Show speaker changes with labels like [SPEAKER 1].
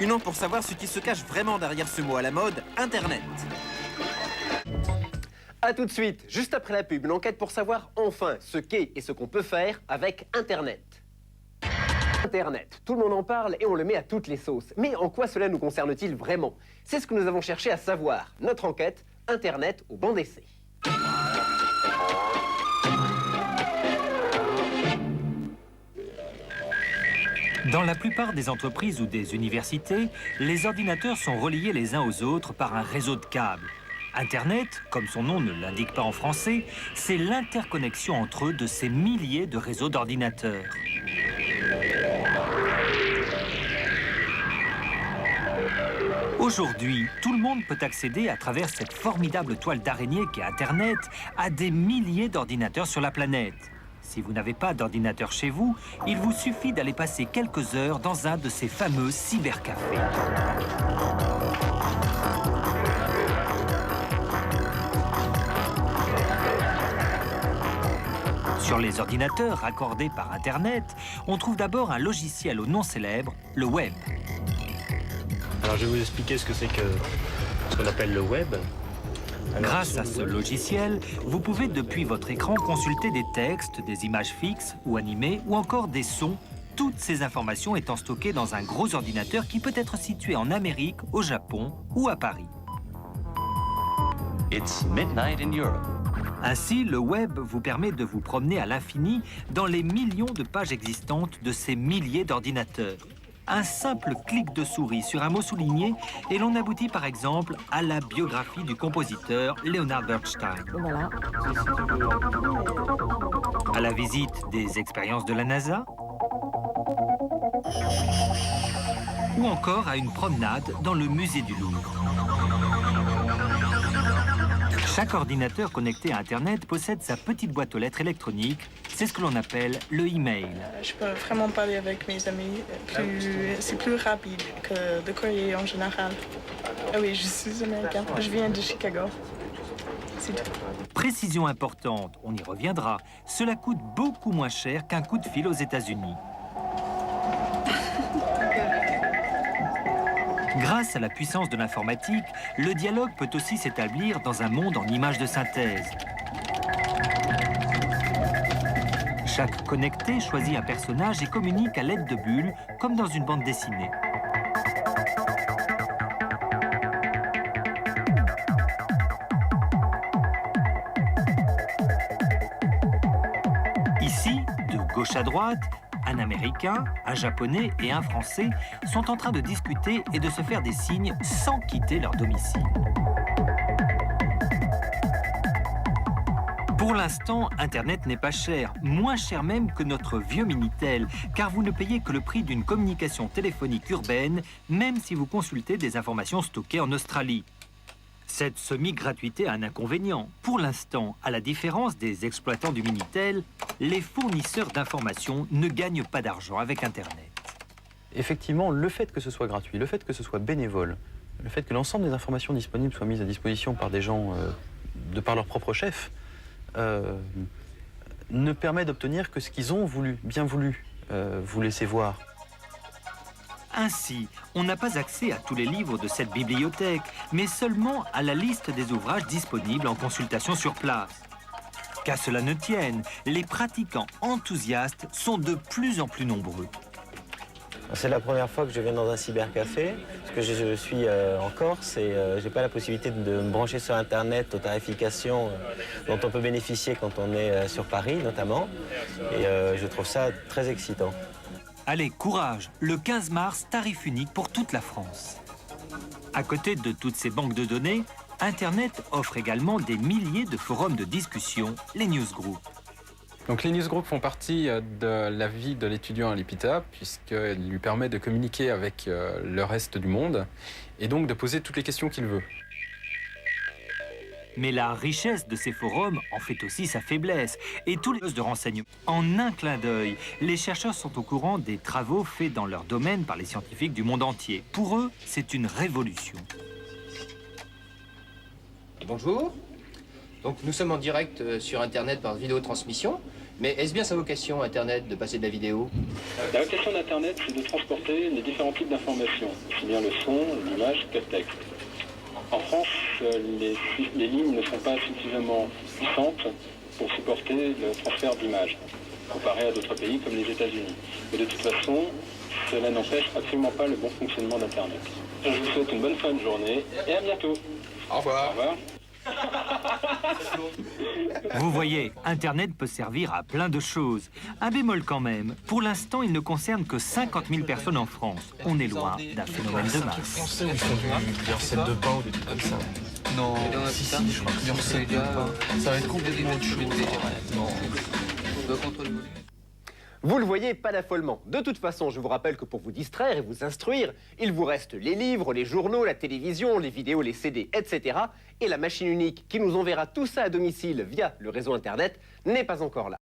[SPEAKER 1] Une enquête pour savoir ce qui se cache vraiment derrière ce mot à la mode, Internet.
[SPEAKER 2] A tout de suite, juste après la pub, une enquête pour savoir enfin ce qu'est et ce qu'on peut faire avec Internet. Internet, tout le monde en parle et on le met à toutes les sauces. Mais en quoi cela nous concerne-t-il vraiment? C'est ce que nous avons cherché à savoir. Notre enquête, Internet au banc d'essai.
[SPEAKER 3] Dans la plupart des entreprises ou des universités, les ordinateurs sont reliés les uns aux autres par un réseau de câbles. Internet, comme son nom ne l'indique pas en français, c'est l'interconnexion entre eux de ces milliers de réseaux d'ordinateurs. Aujourd'hui, tout le monde peut accéder à travers cette formidable toile d'araignée qu'est Internet à des milliers d'ordinateurs sur la planète. Si vous n'avez pas d'ordinateur chez vous, il vous suffit d'aller passer quelques heures dans un de ces fameux cybercafés. Sur les ordinateurs raccordés par Internet, on trouve d'abord un logiciel au nom célèbre, le web.
[SPEAKER 4] Alors je vais vous expliquer ce que c'est que ce qu'on appelle le web.
[SPEAKER 3] Grâce à ce logiciel, vous pouvez depuis votre écran consulter des textes, des images fixes ou animées ou encore des sons, toutes ces informations étant stockées dans un gros ordinateur qui peut être situé en Amérique, au Japon ou à Paris.
[SPEAKER 5] It's midnight in Europe.
[SPEAKER 3] Ainsi, le web vous permet de vous promener à l'infini dans les millions de pages existantes de ces milliers d'ordinateurs. Un simple clic de souris sur un mot souligné et l'on aboutit par exemple à la biographie du compositeur Leonard Bernstein.
[SPEAKER 6] Voilà.
[SPEAKER 3] À la visite des expériences de la NASA ou encore à une promenade dans le musée du Louvre. Chaque ordinateur connecté à Internet possède sa petite boîte aux lettres électronique. C'est ce que l'on appelle le email.
[SPEAKER 7] Je peux vraiment parler avec mes amis. C'est plus rapide que de courrier en général. Ah oui, je suis américain. Je viens de Chicago. C'est tout.
[SPEAKER 3] Précision importante, on y reviendra. Cela coûte beaucoup moins cher qu'un coup de fil aux États-Unis. Grâce à la puissance de l'informatique, le dialogue peut aussi s'établir dans un monde en images de synthèse. Chaque connecté choisit un personnage et communique à l'aide de bulles, comme dans une bande dessinée. Ici, de gauche à droite, un Américain, un Japonais et un Français sont en train de discuter et de se faire des signes sans quitter leur domicile. Pour l'instant, Internet n'est pas cher, moins cher même que notre vieux Minitel, car vous ne payez que le prix d'une communication téléphonique urbaine, même si vous consultez des informations stockées en Australie. Cette semi-gratuité a un inconvénient. Pour l'instant, à la différence des exploitants du Minitel, les fournisseurs d'informations ne gagnent pas d'argent avec Internet.
[SPEAKER 8] Effectivement, le fait que ce soit gratuit, le fait que ce soit bénévole, le fait que l'ensemble des informations disponibles soient mises à disposition par des gens de par leur propre chef, ne permet d'obtenir que ce qu'ils ont voulu, bien voulu, vous laisser voir.
[SPEAKER 3] Ainsi, on n'a pas accès à tous les livres de cette bibliothèque, mais seulement à la liste des ouvrages disponibles en consultation sur place. Qu'à cela ne tienne, les pratiquants enthousiastes sont de plus en plus nombreux.
[SPEAKER 9] C'est la première fois que je viens dans un cybercafé, parce que je suis en Corse et j'ai pas la possibilité de me brancher sur Internet aux tarifications dont on peut bénéficier quand on est sur Paris notamment. Et je trouve ça très excitant.
[SPEAKER 3] Allez, courage! Le 15 mars, tarif unique pour toute la France. À côté de toutes ces banques de données, Internet offre également des milliers de forums de discussion, les newsgroups.
[SPEAKER 10] Donc les newsgroups font partie de la vie de l'étudiant à l'EPITA, puisqu'il lui permet de communiquer avec le reste du monde et donc de poser toutes les questions qu'il veut.
[SPEAKER 3] Mais la richesse de ces forums en fait aussi sa faiblesse. Et tous les postes de renseignement. En un clin d'œil, les chercheurs sont au courant des travaux faits dans leur domaine par les scientifiques du monde entier. Pour eux, c'est une révolution.
[SPEAKER 11] Bonjour. Donc nous sommes en direct sur Internet par vidéotransmission.
[SPEAKER 5] Mais est-ce bien sa vocation, Internet, de passer de la vidéo?
[SPEAKER 6] La vocation d'Internet, c'est de transporter les différents types d'informations, aussi bien le son, l'image que le texte. En France, les lignes ne sont pas suffisamment puissantes pour supporter le transfert d'images, comparé à d'autres pays comme les États-Unis. Mais de toute façon, cela n'empêche absolument pas le bon fonctionnement d'Internet. Je vous souhaite une bonne fin de journée et à bientôt.
[SPEAKER 5] Au revoir.
[SPEAKER 6] Au revoir.
[SPEAKER 3] Vous voyez, Internet peut servir à plein de choses. Un bémol quand même, pour l'instant, il ne concerne que 50 000 personnes en France. On est loin d'un phénomène de masse.
[SPEAKER 4] Ils font des recettes de pain ou des trucs comme ça.
[SPEAKER 5] Non, si, je crois que des recettes de pain.
[SPEAKER 4] Ça va être complètement autre chose. Non.
[SPEAKER 5] On doit contrôler le volume.
[SPEAKER 2] Vous le voyez, pas d'affolement. De toute façon, je vous rappelle que pour vous distraire et vous instruire, il vous reste les livres, les journaux, la télévision, les vidéos, les CD, etc. Et la machine unique qui nous enverra tout ça à domicile via le réseau Internet n'est pas encore là.